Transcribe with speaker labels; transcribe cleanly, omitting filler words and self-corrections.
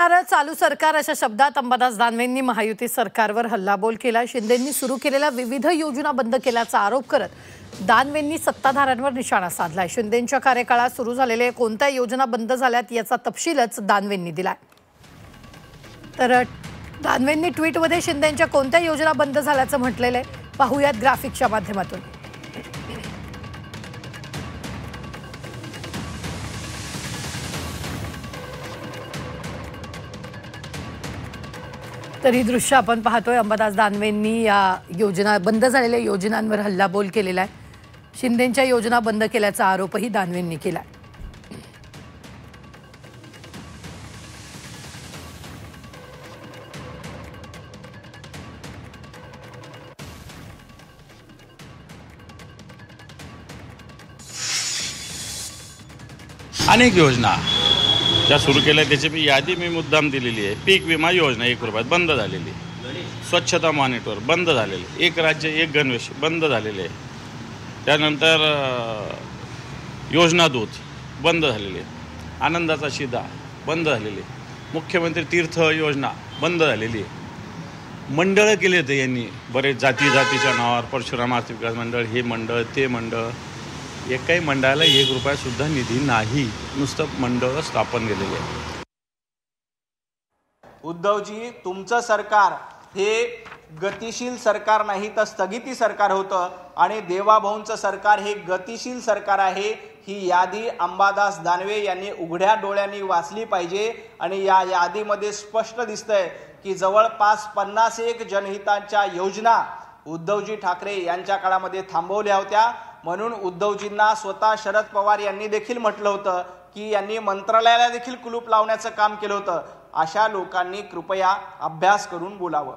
Speaker 1: चालू सरकार अशा शब्दात अंबादास दानवेंनी महायुती सरकारवर हल्लाबोल केला। शिंदेंनी सुरू केलेल्या विविध योजना बंद केल्याचा आरोप करत दानवेंनी सत्ताधाऱ्यांवर निशाणा साधलाय। शिंदेंच्या कार्यकाळात सुरू झालेल्या कोणत्या योजना बंद झाल्यात याचा तपशीलच दानवेंनी दिलाय। तर दानवेंनी ट्विटमध्ये शिंदेंच्या कोणत्या योजना बंद झाल्याचं म्हटलेलं आहे, पाहूयात ग्राफिकच्या माध्यमातून। तर ही दृश्य आपण पाहतोय। अंबादास दानवेंनी या योजना बंद झालेल्या योजनांवर हल्लाबोल केलेला आहे। शिंदेंच्या योजना बंद केल्याचा आरोपही दानवेंनी केलाय।
Speaker 2: अनेक योजना ज्या सुरू केल्या त्याची मी यादी मुद्दाम दिलेली आहे। पीक विमा योजना 1 रुपयात बंद झालेली, स्वच्छता मॉनिटर बंद झालेले, एक राज्य एक गणवेश बंद झालेले, त्यानंतर योजना दूत बंद झालेले, आनंदाचा शिधा बंद झालेले, मुख्यमंत्री तीर्थ योजना बंद झालेली, मंडळ केले ते यांनी बरेच जातीच्या नावावर, परशुराम आर्थिक विकास मंडळ, हे मंडळ ते मंडळ, एकाही मंडळाला 1 रुपया सुद्धा निधी नाही, नुसतं मंडळ स्थापन केलेले आहे।
Speaker 3: उद्धवजी, तुमचं सरकार हे गतिशील सरकार नाही तर स्थगिती सरकार होतं आणि देवाभाऊंचं सरकार हे गतिशील सरकार आहे। ही यादी अंबादास दानवे यांनी उघड्या डोळ्यांनी वाचली पाहिजे आणि या यादीमध्ये स्पष्ट दिसतंय की जवळपास 51 जनहितांच्या योजना उद्धवजी ठाकरे यांच्या काळामध्ये थांबवल्या होत्या। म्हणून उद्धवजींना स्वतः शरद पवार यांनी देखील म्हटलं होतं की यांनी मंत्रालयाला देखील कुलूप लावण्याचं काम केलं होतं। अशा लोकांनी कृपया अभ्यास करून बोलावं।